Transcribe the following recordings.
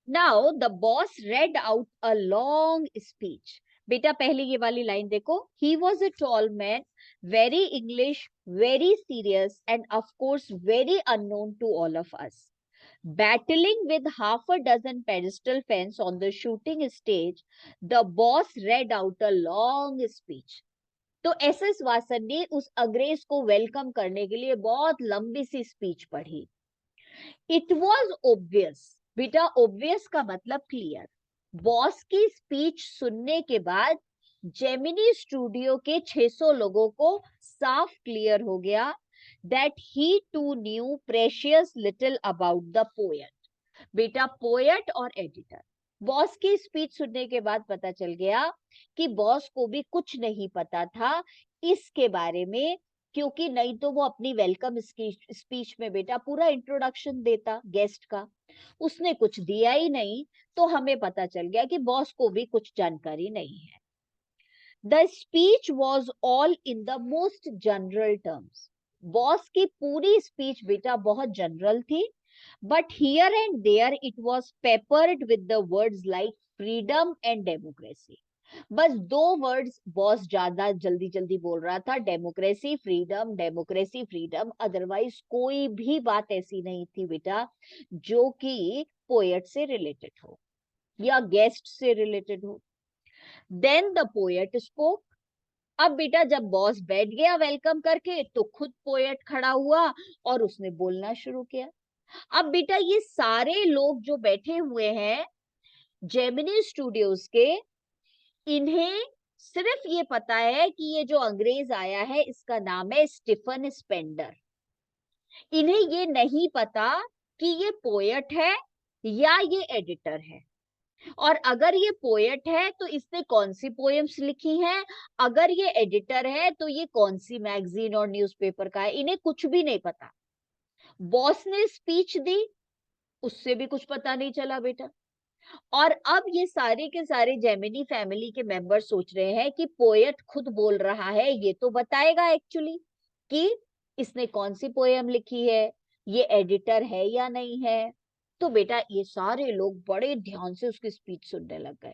Now the boss read out a long speech. बेटा पहले ये वाली लाइन देखो. He was a tall man, very English, very serious and of course very unknown to all of us. Battling with half a dozen pedestal fans on the shooting stage, the boss read out a long speech. तो S S Vasan ने उस अंग्रेज को welcome करने के लिए बहुत लंबी सी स्पीच पढ़ी. It was obvious. बेटा ओब्वियस का मतलब क्लियर. बॉस की स्पीच सुनने के बाद जेमिनी स्टूडियो के 600 लोगों को साफ क्लियर हो गया that he too knew precious little about the poet. बेटा पोएट और एडिटर. बॉस की स्पीच सुनने के बाद पता चल गया कि बॉस को भी कुछ नहीं पता था इसके बारे में, क्योंकि नहीं तो वो अपनी वेलकम स्पीच में बेटा पूरा इंट्रोडक्शन देता गेस्ट का. उसने कुछ दिया ही नहीं, तो हमें पता चल गया कि बॉस को भी कुछ जानकारी नहीं है. The speech was all in the most general terms. Boss की पूरी स्पीच बेटा बहुत जनरल थी, but here and there it was peppered with the words like freedom and democracy. बस दो वर्ड्स बॉस ज्यादा जल्दी जल्दी बोल रहा था, democracy freedom, democracy freedom. Otherwise कोई भी बात ऐसी नहीं थी बेटा जो कि पोएट से रिलेटेड हो या गेस्ट से रिलेटेड हो. Then the poet spoke. अब बेटा जब बॉस बैठ गया वेलकम करके, तो खुद पोएट खड़ा हुआ और उसने बोलना शुरू किया. अब बेटा ये सारे लोग जो बैठे हुए हैं जेमिनी स्टूडियोज के, इन्हें सिर्फ ये पता है कि ये जो अंग्रेज आया है इसका नाम है स्टीफन स्पेंडर. इन्हें ये नहीं पता कि ये पोएट है या ये एडिटर है. और अगर ये पोएट है तो इसने कौन सी पोएम्स लिखी हैं, अगर ये एडिटर है तो ये कौन सी मैगजीन और न्यूज़पेपर का है, इन्हें कुछ भी नहीं पता. बॉस ने स्पीच दी, उससे भी कुछ पता नहीं चला बेटा. और अब ये सारे के सारे जेमिनी फैमिली के मेंबर सोच रहे हैं कि पोएट खुद बोल रहा है, ये तो बताएगा एक्चुअली कि इसने कौन सी पोएम लिखी है, ये एडिटर है या नहीं है. तो बेटा ये सारे लोग बड़े ध्यान से उसकी स्पीच सुनने लग गए.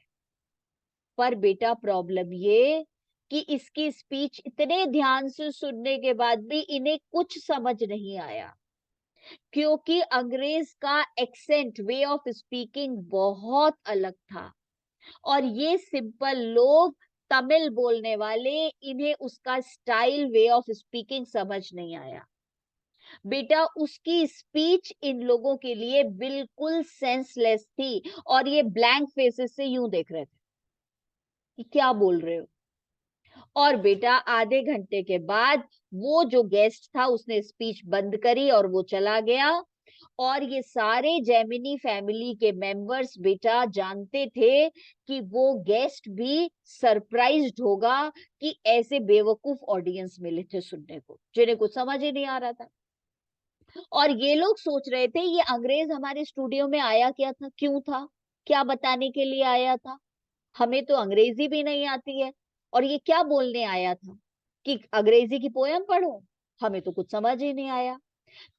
पर बेटा प्रॉब्लम ये कि इसकी स्पीच इतने ध्यान से सुनने के बाद भी इन्हें कुछ समझ नहीं आया, क्योंकि अंग्रेज का एक्सेंट, वे ऑफ स्पीकिंग बहुत अलग था. और ये सिंपल लोग, तमिल बोलने वाले, इन्हें उसका स्टाइल, वे ऑफ स्पीकिंग समझ नहीं आया. बेटा उसकी स्पीच इन लोगों के लिए बिल्कुल सेंसलेस थी, और ये ब्लैंक फेसेस से यूं देख रहे थे कि क्या बोल रहे हो. और बेटा आधे घंटे के बाद वो जो गेस्ट था उसने स्पीच बंद करी और वो चला गया. और ये सारे जेमिनी फैमिली के मेंबर्स बेटा जानते थे कि वो गेस्ट भी सरप्राइज्ड होगा कि ऐसे बेवकूफ ऑडियंस मिले थे सुनने को, जिन्हें कुछ समझ ही नहीं आ रहा था. और ये लोग सोच रहे थे ये अंग्रेज हमारे स्टूडियो में आया क्या था, क्यों था, क्या बताने के लिए आया था. हमें तो अंग्रेजी भी नहीं आती है, और ये क्या बोलने आया था कि अंग्रेजी की पोयम पढ़ो. हमें तो कुछ समझ ही नहीं आया.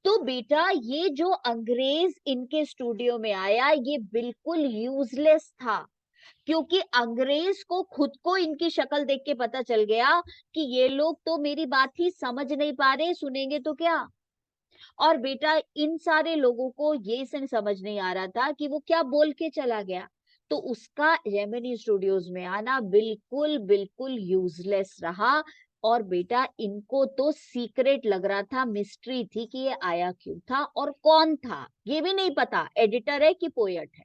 तो बेटा ये जो अंग्रेज इनके स्टूडियो में आया ये बिल्कुल यूजलेस था, क्योंकि अंग्रेज को खुद को इनकी शक्ल देख के पता चल गया कि ये लोग तो मेरी बात ही समझ नहीं पा रहे, सुनेंगे तो क्या. और बेटा इन सारे लोगों को ये समझ नहीं आ रहा था कि वो क्या बोल के चला गया. तो उसका जेमिनी स्टूडियोज में आना बिल्कुल बिल्कुल यूजलेस रहा. और बेटा इनको तो सीक्रेट लग रहा था, मिस्ट्री थी कि ये आया क्यों था और कौन था, ये भी नहीं पता एडिटर है कि पोएट है.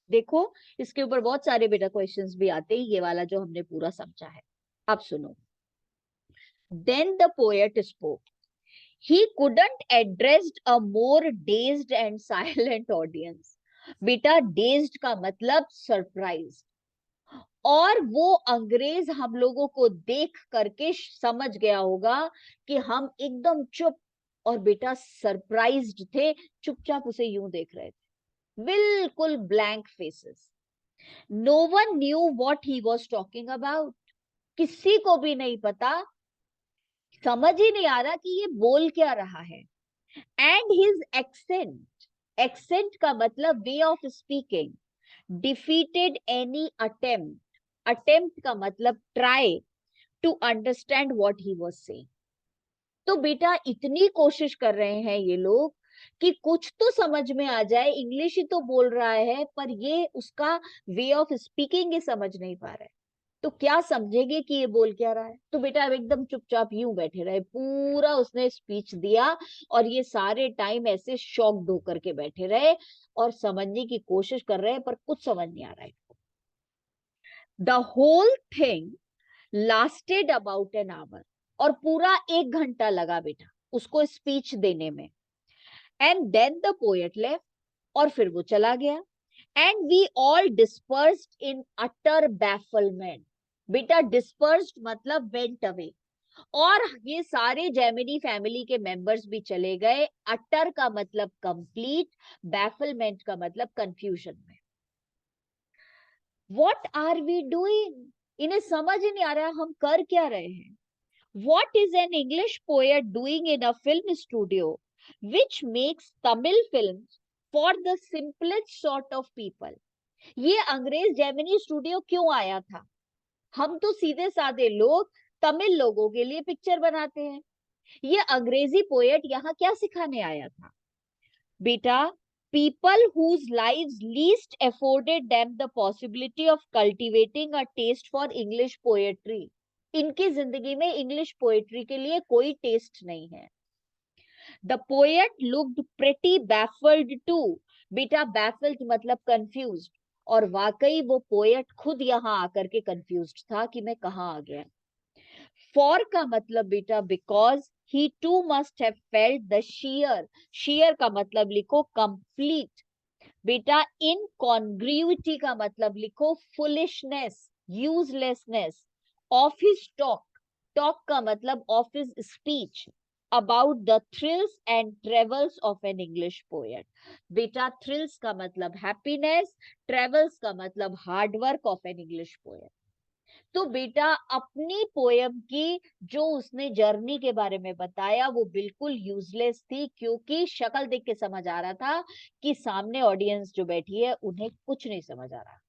देखो इसके ऊपर बहुत सारे बेटा क्वेश्चंस भी आते हैं, ये वाला जो हमने पूरा समझा है. अब सुनो. Then the poet spoke. He couldn't address a more dazed and silent audience. बेटा dazed का मतलब सरप्राइज. और वो अंग्रेज हम लोगों को देख करके समझ गया होगा कि हम एकदम चुप और बेटा सरप्राइज्ड थे, चुपचाप उसे यूं देख रहे थे, बिल्कुल blank faces. No one knew what he was talking about. किसी को भी नहीं पता, समझ ही नहीं आ रहा कि ये बोल क्या रहा है. एंड हिज एक्सेंट, एक्सेंट का मतलब way of speaking, defeated any attempt, attempt का मतलब try to understand what he was saying. तो बेटा इतनी कोशिश कर रहे हैं ये लोग कि कुछ तो समझ में आ जाए, इंग्लिश ही तो बोल रहा है पर ये उसका वे ऑफ स्पीकिंग ही समझ नहीं पा रहा है, तो क्या समझेंगे कि ये बोल क्या रहा है। तो बेटा अब एकदम चुपचाप यूं बैठे रहे, पूरा उसने स्पीच दिया और ये सारे टाइम ऐसे शॉक्ड होकर के बैठे रहे और समझने की कोशिश कर रहे हैं पर कुछ समझ नहीं आ रहा है। The whole thing lasted about an hour, और पूरा 1 घंटा लगा बेटा उसको स्पीच देने में। And then the poet left, और फिर वो चला गया। And we all dispersed in utter bafflement, बेटा डिस्पर्स्ड मतलब वेंट अवे, और ये सारे जेमिनी फैमिली के मेंबर्स भी चले गए। अटर का मतलब कंप्लीट, बैफलमेंट का मतलब कंफ्यूजन में। व्हाट आर वी डूइंग, इन्हें समझ ही नहीं आ रहा हम कर क्या रहे हैं। What is an English poet doing in a film studio which makes Tamil films for the simplest sort of people? ये अंग्रेज जेमिनी स्टूडियो क्यों आया था? हम तो सीधे साधे लोग तमिल लोगों के लिए पिक्चर बनाते हैं, ये अंग्रेजी पोएट यहाँ क्या सिखाने आया था? बेटा, people whose lives least afforded them the possibility of cultivating a taste for English poetry, इनकी जिंदगी में इंग्लिश पोएट्री के लिए कोई टेस्ट नहीं है। The poet looked pretty baffled too, बेटा बैफल्ड मतलब कंफ्यूज्ड, और वाकई वो पोएट खुद यहाँ आकर के कंफ्यूज्ड था कि मैं कहाँ आ गया। फॉर का मतलब बेटा because he too must have felt the sheer, sheer का मतलब लिखो कंप्लीट, बेटा इनकॉन्ग्रुइटी का मतलब लिखो foolishness, uselessness of his talk, talk का मतलब of his speech about the thrills and travels of an English poet. बेटा थ्रिल्स का मतलब हैप्पीनेस, ट्रेवल्स का मतलब hard work of an English poet. तो बेटा अपनी पोयम की जो उसने जर्नी के बारे में बताया वो बिल्कुल यूजलेस थी, क्योंकि शक्ल देख के समझ आ रहा था कि सामने ऑडियंस जो बैठी है उन्हें कुछ नहीं समझ आ रहा।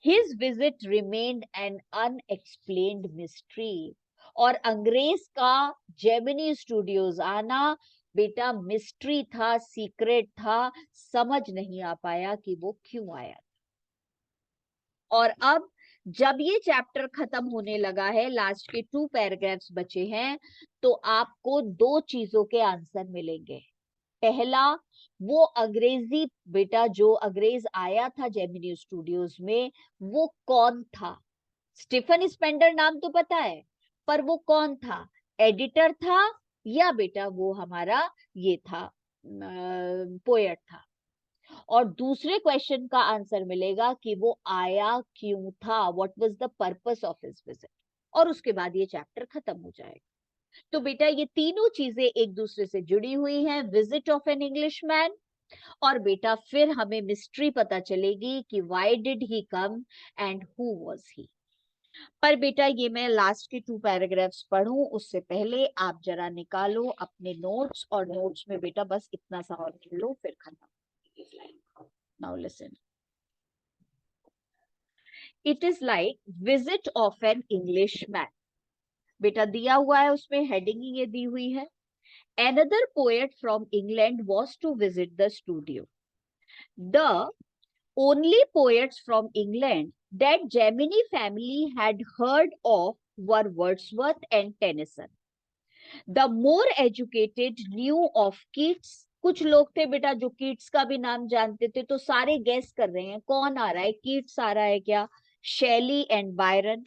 His visit remained an unexplained mystery, और अंग्रेज का जेमिनी स्टूडियोज आना बेटा मिस्ट्री था, सीक्रेट था, समझ नहीं आ पाया कि वो क्यों आया। और अब जब ये चैप्टर खत्म होने लगा है, लास्ट के 2 पैराग्राफ्स बचे हैं, तो आपको 2 चीजों के आंसर मिलेंगे। पहला, वो अंग्रेजी बेटा जो अंग्रेज आया था जेमिनी स्टूडियोज में वो कौन था? स्टीफन स्पेंडर नाम तो पता है, पर वो कौन था? एडिटर था या बेटा वो हमारा ये था पोएट था? और दूसरे क्वेश्चन का आंसर मिलेगा कि वो आया क्यों था, what was the purpose of his visit, और उसके बाद ये चैप्टर खत्म हो जाएगा। तो बेटा ये तीनों चीजें एक दूसरे से जुड़ी हुई हैं, विजिट ऑफ एन इंग्लिशमैन, और बेटा फिर हमें मिस्ट्री पता चलेगी कि why did he come and who was he. पर बेटा ये मैं लास्ट के 2 पैराग्राफ्स पढ़ूं उससे पहले आप जरा निकालो अपने नोट्स, और नोट्स में बेटा बस इतना सा और लिख लो फिर खत्म। Now listen. It is like visit of an Englishman. बेटा दिया हुआ है, उसमें हेडिंग ही ये दी हुई है। Another poet from England was to visit the studio. The only poets from England that Gemini family had heard of were Wordsworth and Tennyson. The more educated knew of Keats. कुछ लोग थे बेटा जो Keats का भी नाम जानते थे, तो सारे गेस कर रहे हैं कौन आ रहा है, कीट्स आ रहा है क्या, शेली एंड बायरन।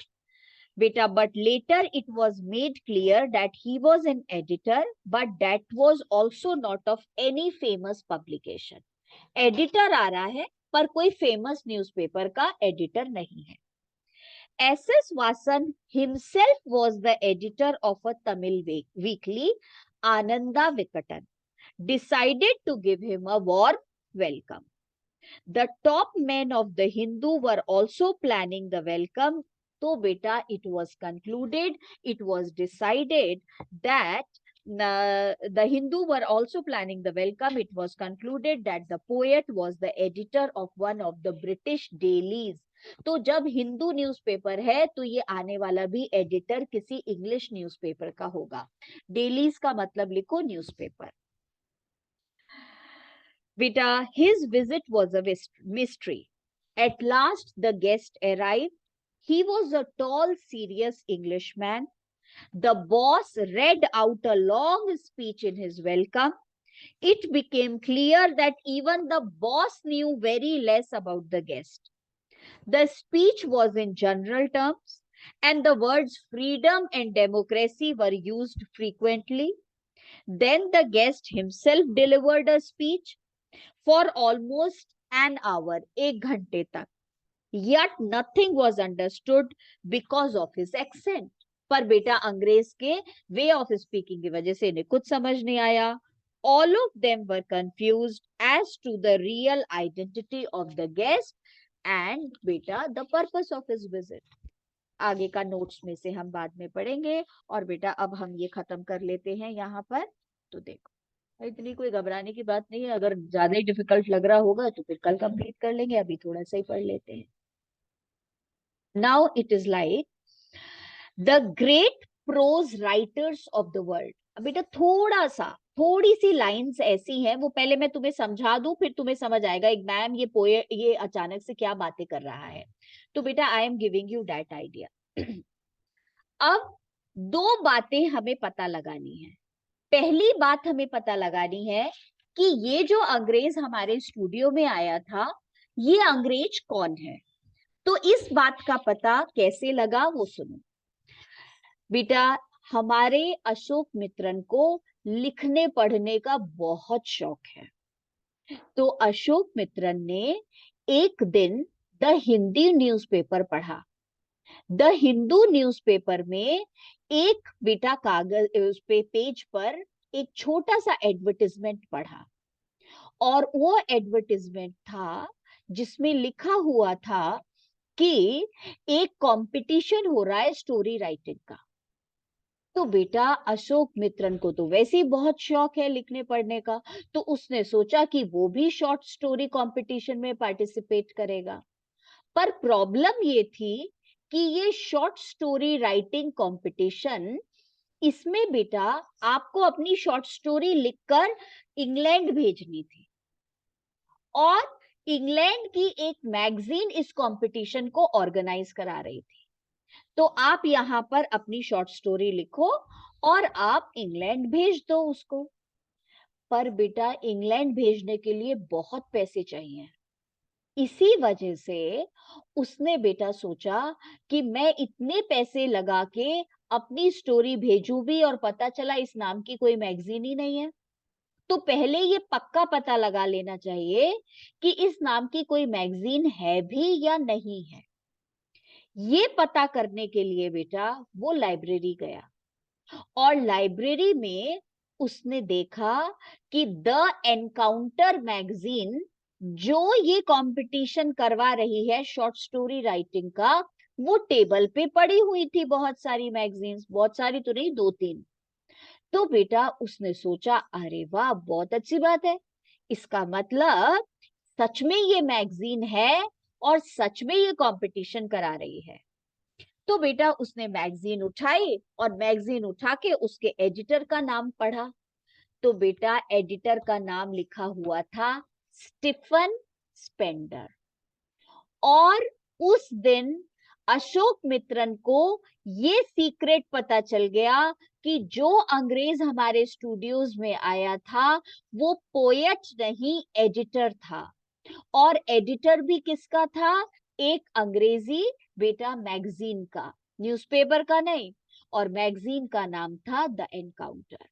बेटा but later it was made clear that he was an editor, but that was also not of any famous publication. Editor आ रहा है पर कोई फेमस न्यूज़पेपर का एडिटर नहीं है। S.S. Vasan himself was the editor of a Tamil weekly, Ananda Vikatan, decided to give him a warm welcome. The top men of the Hindu were also planning the welcome. So beta, it was concluded, it was decided that the Hindu were also planning the welcome, it was concluded that the poet was the editor of one of the British dailies. तो जब Hindu newspaper है तो ये आने वाला भी editor किसी English newspaper का होगा. डेलीज का मतलब लिखो न्यूज़पेपर. बेटा, his visit was a mystery. At last the guest arrived. He was a tall, serious Englishman. The boss read out a long speech in his welcome. It became clear that even the boss knew very less about the guest. The speech was in general terms, and the words freedom and democracy were used frequently. Then the guest himself delivered a speech for almost an hour, 1 घंटे तक. Yet nothing was understood because of his accent. पर बेटा अंग्रेज के वे of speaking की वजह से इन्हें कुछ समझ नहीं आया. All of them were confused as to the real identity of the guest and बेटा the purpose of his visit. आगे का नोट्स में से हम बाद में पढ़ेंगे. और बेटा अब हम ये खत्म कर लेते हैं यहाँ पर. तो देखो इतनी कोई घबराने की बात नहीं है. अगर ज्यादा ही डिफिकल्ट लग रहा होगा तो फिर कल कंप्लीट कर लेंगे. अभी थोड़ा सा ही पढ़ लेते हैं. Now it is like the great prose writers of the world. अब बेटा थोड़ी सी लाइंस ऐसी हैं, वो पहले मैं तुम्हें समझा दूं फिर तुम्हें समझ आएगा एक मैम ये अचानक से क्या बातें कर रहा है. तो बेटा I am giving you that idea. अब 2 बातें हमें पता लगानी है. पहली बात हमें पता लगानी है कि ये जो अंग्रेज हमारे स्टूडियो में आया था, ये अंग्रेज कौन है. तो इस बात का पता कैसे लगा वो सुनो. बेटा हमारे अशोक मित्रन को लिखने पढ़ने का बहुत शौक है. तो अशोक मित्रन ने एक दिन द हिंदी न्यूज़पेपर पढ़ा. द हिंदू न्यूज़पेपर में एक बेटा कागज उस पे पेज पर एक छोटा सा एडवर्टाइजमेंट पढ़ा. और वो एडवर्टाइजमेंट था जिसमें लिखा हुआ था कि एक कंपटीशन हो रहा है स्टोरी राइटिंग का. तो बेटा अशोक मित्रन को तो वैसे ही बहुत शौक है लिखने पढ़ने का, तो उसने सोचा कि वो भी शॉर्ट स्टोरी कंपटीशन में पार्टिसिपेट करेगा. पर प्रॉब्लम ये थी कि ये शॉर्ट स्टोरी राइटिंग कंपटीशन, इसमें बेटा आपको अपनी शॉर्ट स्टोरी लिखकर इंग्लैंड भेजनी थी. और इंग्लैंड की एक मैगजीन इस कंपटीशन को ऑर्गेनाइज करा रही थी. तो आप यहां पर अपनी शॉर्ट स्टोरी लिखो और आप इंग्लैंड भेज दो उसको. पर बेटा इंग्लैंड भेजने के लिए बहुत पैसे चाहिए. इसी वजह से उसने बेटा सोचा कि मैं इतने पैसे लगा के अपनी स्टोरी भेजूं भी और पता चला इस नाम की कोई मैगजीन ही नहीं है. तो पहले ये पक्का पता लगा लेना चाहिए कि इस नाम की कोई मैगजीन है भी या नहीं है. ये पता करने के लिए बेटा वो लाइब्रेरी गया. और लाइब्रेरी में उसने देखा कि द एनकाउंटर मैगजीन जो ये कंपटीशन करवा रही है शॉर्ट स्टोरी राइटिंग का, वो टेबल पे पड़ी हुई थी. बहुत सारी मैगजीन्स, बहुत सारी तो नहीं 2-3. तो बेटा उसने सोचा अरे वाह बहुत अच्छी बात है, इसका मतलब सच में ये मैगजीन है और सच में ये कंपटीशन करा रही है. तो बेटा उसने मैगजीन उठाई और मैगजीन उठा के उसके एडिटर का नाम पढ़ा. तो बेटा एडिटर का नाम लिखा हुआ था स्टीफन स्पेंडर. और उस दिन अशोक मित्रन को ये सीक्रेट पता चल गया कि जो अंग्रेज हमारे स्टूडियोज में आया था वो पोएट नहीं एडिटर था. और एडिटर भी किसका था? एक अंग्रेजी बेटा मैगजीन का, न्यूज़पेपर का नहीं. और मैगजीन का नाम था द एनकाउंटर.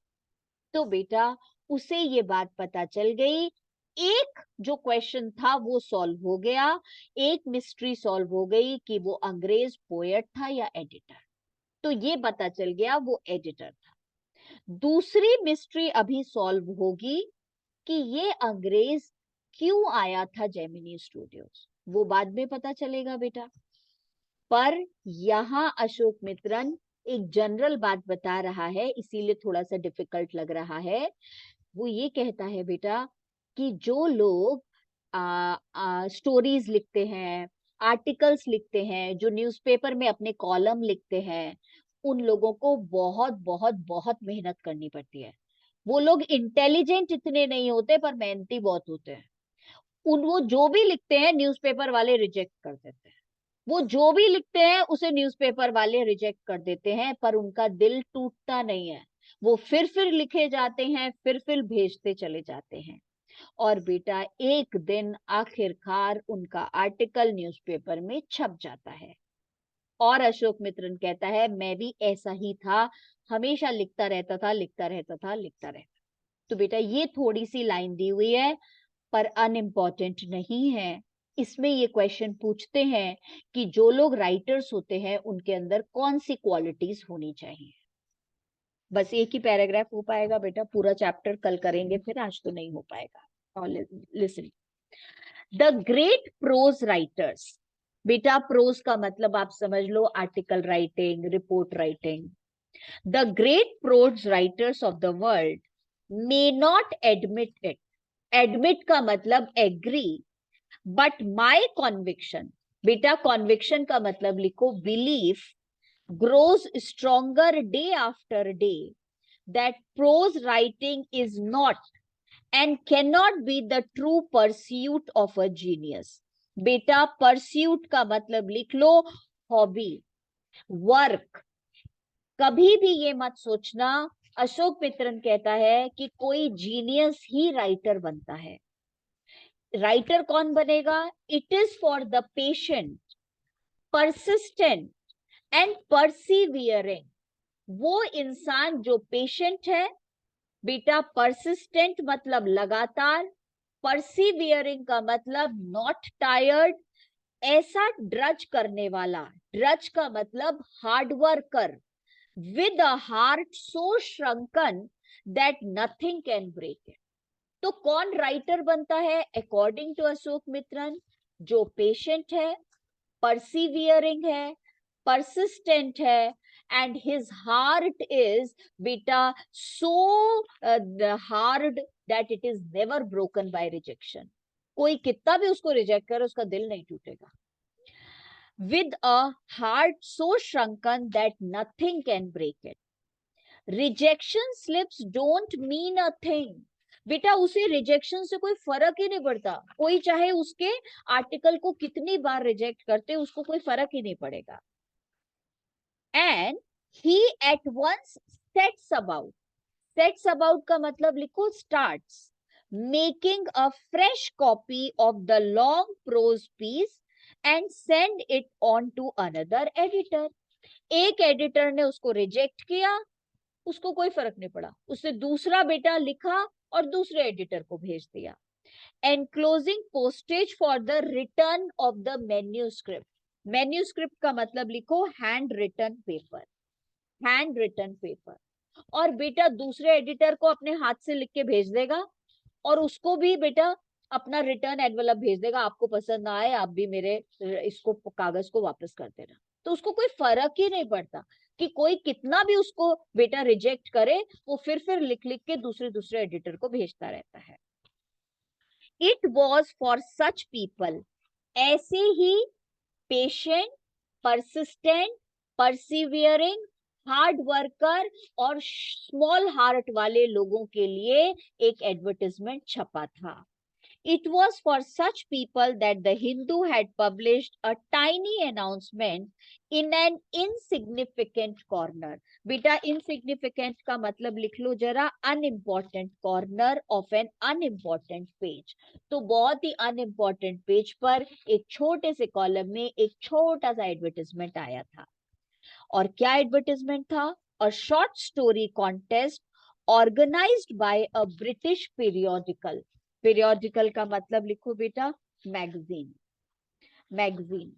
तो बेटा उसे ये बात पता चल गई. एक जो क्वेश्चन था वो सॉल्व हो गया, एक मिस्ट्री सॉल्व हो गई कि वो अंग्रेज पोएट था या एडिटर. तो ये पता चल गया वो एडिटर था. दूसरी मिस्ट्री अभी सॉल्व होगी कि ये अंग्रेज क्यों आया था जेमिनी स्टूडियोज, वो बाद में पता चलेगा बेटा. पर यहां अशोक मित्रन एक जनरल बात बता रहा है, इसीलिए थोड़ा सा डिफिकल्ट लग रहा है। वो ये कहता है बेटा कि जो लोग स्टोरीज लिखते हैं, आर्टिकल्स लिखते हैं, जो न्यूज़पेपर में अपने कॉलम लिखते हैं, उन लोगों को बहुत बहुत बहुत मेहनत करनी पड़ती है। वो लोग इंटेलिजेंट इतने नहीं होते पर मेहनती बहुत होते हैं। उन वो जो भी लिखते हैं न्यूज़पेपर वाले रिजेक्ट कर देते हैं। वो जो भी लिखते हैं उसे न्यूज़पेपर वाले रिजेक्ट कर देते हैं, पर उनका दिल टूटता नहीं है। वो फिर लिखे जाते हैं, फिर भेजते चले जाते हैं। और बेटा एक दिन आखिरकार उनका आर्टिकल न्यूज़पेपर में छप जाता है। और अशोक मित्रन कहता है मैं भी ऐसा ही था, हमेशा लिखता रहता था, लिखता रहता था, लिखता रहता। तो बेटा ये थोड़ी सी लाइन दी हुई है पर अनइम्पॉर्टेंट नहीं है। इसमें ये क्वेश्चन पूछते हैं कि जो लोग राइटर्स होते हैं उनके अंदर कौन सी क्वालिटीज होनी चाहिए। बस एक ही पैराग्राफ हो पाएगा बेटा, पूरा चैप्टर कल करेंगे, फिर आज तो नहीं हो पाएगा। Listen, the great prose writers. बेटा प्रोज का मतलब आप समझ लो article writing, report writing. The great prose writers of the world may not admit it. Admit का मतलब एग्री, बट माई कॉन्विक्शन। बेटा कॉन्विक्शन का मतलब लिखो belief, grows stronger day after day that prose writing is not and can not be the true pursuit of a genius. बेटा pursuit का मतलब लिख लो हॉबी, वर्क। कभी भी ये मत सोचना, अशोक मित्रन कहता है कि कोई जीनियस ही राइटर बनता है। राइटर कौन बनेगा? It is for the patient, persistent and persevering. वो इंसान जो पेशेंट है बेटा, परसिस्टेंट मतलब लगातार, परसिवियरिंग का मतलब नॉट टायर्ड, ऐसा ड्रज करने वाला। ड्रज का मतलब hard worker, with a heart so shrunken that nothing can break it. तो कौन राइटर बनता है अकॉर्डिंग टू अशोक मित्रन? जो पेशेंट है, परसिवियरिंग है, persistent है, and his heart is beta so hard that it is never broken by rejection. कोई कितना भी उसको रिजेक्ट करे उसका दिल नहीं टूटेगा। With a heart so shrunken that nothing can break it. Rejection slips don't mean a thing. बेटा उसे रिजेक्शन से कोई फर्क ही नहीं पड़ता, कोई चाहे उसके आर्टिकल को कितनी बार रिजेक्ट करते उसको कोई फर्क ही नहीं पड़ेगा। And he at once sets about. Sets about का मतलब लिखो starts making a fresh copy of the long prose piece and send it on to another editor. एक एडिटर ने उसको रिजेक्ट किया, उसको कोई फर्क नहीं पड़ा, उसने दूसरा बेटा लिखा और दूसरे एडिटर को भेज दिया। Enclosing postage for the return of the manuscript. Manuscript का मतलब लिखो hand written paper, hand written paper. और बेटा दूसरे एडिटर को अपने हाथ से लिख के भेज देगा और उसको भी बेटा अपना रिटर्न एनवेलप भेज देगा, आपको पसंद ना आए आप भी मेरे इसको कागज को वापस कर देना। तो उसको कोई फर्क ही नहीं पड़ता कि कोई कितना भी उसको बेटा रिजेक्ट करे, वो फिर लिख लिख के दूसरे एडिटर को भेजता रहता है। It was for such people, ऐसे ही पेशेंट, परसिस्टेंट, परसिवियरिंग, हार्ड वर्कर और स्मॉल हार्ट वाले लोगों के लिए एक एडवर्टाइजमेंट छपा था। It was for such people that the Hindu had published a tiny announcement in an insignificant corner. बेटा insignificant का मतलब लिख लो जरा, unimportant corner of an unimportant page. तो बहुत ही unimportant पेज पर एक छोटे से कॉलम में एक छोटा सा एडवर्टाइजमेंट आया था। और क्या एडवर्टाइजमेंट था? A short story contest organized by a British periodical. Periodical का मतलब लिखो बेटा magazine, magazine.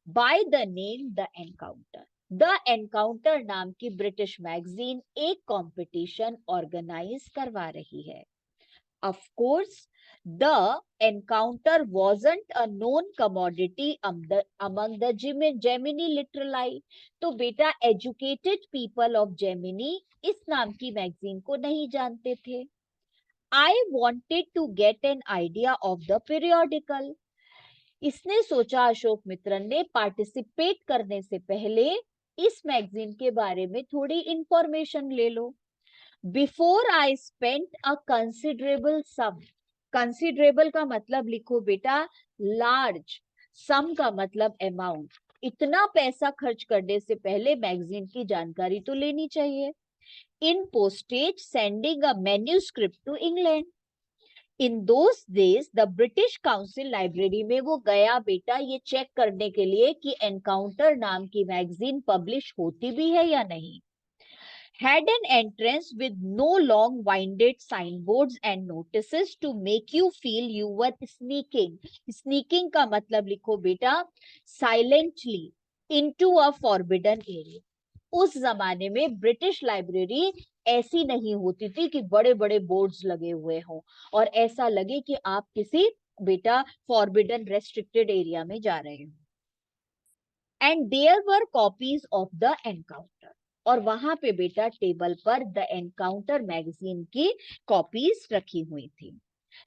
By the name the encounter. The encounter नाम की ब्रिटिश मैगजीन एक कंपटीशन ऑर्गेनाइज करवा रही है। Of course The encounter wasn't a known commodity among the Gemini literati. तो बेटा educated people of Gemini इस नाम की मैगजीन को नहीं जानते थे. I wanted to get an idea of the periodical. इसने सोचा अशोक मित्रन ने पार्टिसिपेट करने से पहले इस मैगजीन के बारे में थोड़ी इंफॉर्मेशन ले लो. Before I spent a considerable sum. Considerable का मतलब लिखो बेटा लार्ज, सम का मतलब अमाउंट. इतना पैसा खर्च करने से पहले मैगजीन की जानकारी तो लेनी चाहिए. In postage sending a manuscript to England. In those days the British Council library में वो गया बेटा ये चेक करने के लिए कि एनकाउंटर नाम की मैगजीन पब्लिश होती भी है या नहीं. Had an entrance with no long winded signboards and notices to make you feel you were sneaking. Sneaking का मतलब लिखो बेटा silently into a forbidden area. उस जमाने में ब्रिटिश लाइब्रेरी ऐसी नहीं होती थी कि बड़े बड़े बोर्ड्स लगे हुए हों और ऐसा लगे कि आप किसी बेटा फॉरबिडन रेस्ट्रिक्टेड एरिया में जा रहे हो. And there were copies of the Encounter. और वहां पे बेटा टेबल पर द एनकाउंटर मैगजीन की कॉपीज रखी हुई थी.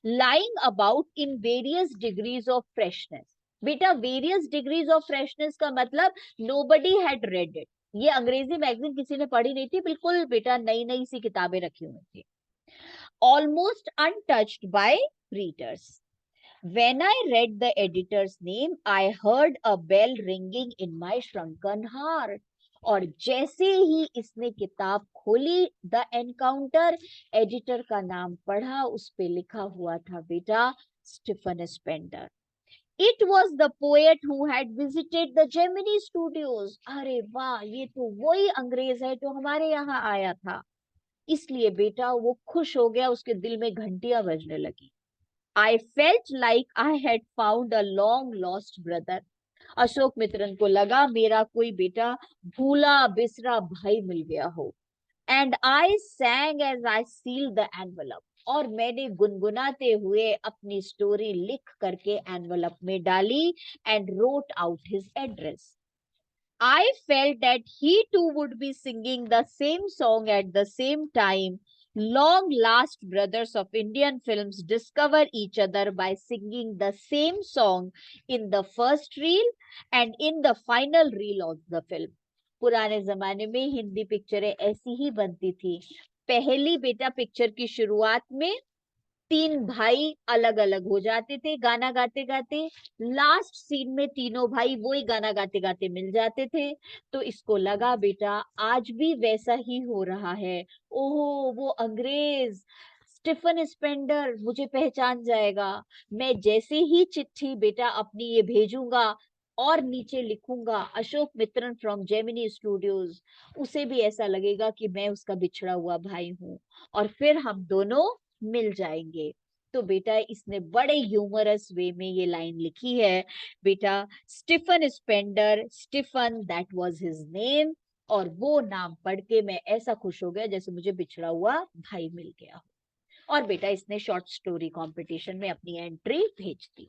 Lying about in various degrees of freshness. बेटा वेरियस डिग्रीज ऑफ फ्रेशनेस का मतलब नोबडी हैड रेड इट. ये अंग्रेजी मैगजीन किसी ने पढ़ी नहीं थी, बिल्कुल बेटा नई नई सी किताबें रखी हुई थी. Almost untouched by readers. When I read the editor's name, I heard a bell ringing in my shrunken heart. और जैसे ही इसने किताब खोली, द एनकाउंटर एडिटर का नाम पढ़ा, उस पे लिखा हुआ था बेटा Stephen Spender. It was the poet who had visited the Gemini studios. अरे वाह, ये तो वही अंग्रेज है जो हमारे यहाँ आया था. इसलिए बेटा वो खुश हो गया, उसके दिल में घंटियां बजने लगी. I felt like I had found a long lost brother. Ashok Mitran को लगा मेरा कोई बेटा भूला बिसरा भाई मिल गया हो. And I sang as I sealed the envelope. और मैंने गुनगुनाते हुए अपनी स्टोरी लिख करके एनवलप में डाली and wrote out his address. I felt that he too would be singing the same song at the same time. Long lost brothers of Indian films discover each other by singing the same song in the first reel and in the final reel of the film. पुराने जमाने में हिंदी पिक्चरें ऐसी ही बनती थी. पहली बेटा picture की शुरुआत में तीन भाई अलग अलग हो जाते थे गाना गाते गाते. लास्ट सीन में तीनों भाई वही गाना गाते गाते मिल जाते थे. तो इसको लगा बेटा आज भी वैसा ही हो रहा है. ओहो वो अंग्रेज स्टीफन स्पेंडर मुझे पहचान जाएगा. मैं जैसे ही चिट्ठी बेटा अपनी ये भेजूंगा और नीचे लिखूंगा Ashok Mitran from Gemini studios, उसे भी ऐसा लगेगा कि मैं उसका बिछड़ा हुआ भाई हूं और फिर हम दोनों मिल जाएंगे. तो बेटा इसने बड़े ह्यूमरस वे में ये लाइन लिखी है बेटा. Stephen Spender, Stephen that was his name, और वो नाम पढ़ के मैं ऐसा खुश हो गया जैसे मुझे बिछड़ा हुआ भाई मिल गया. और बेटा इसने शॉर्ट स्टोरी कंपटीशन में अपनी एंट्री भेज दी.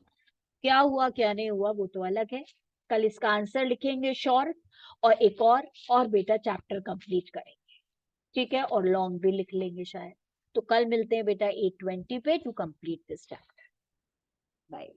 क्या हुआ क्या नहीं हुआ वो तो अलग है. कल इसका आंसर लिखेंगे शॉर्ट और एक और बेटा चैप्टर कंप्लीट करेंगे. ठीक है, और लॉन्ग भी लिख लेंगे शायद. तो कल मिलते हैं बेटा 8:20 पे to complete this chapter. Bye.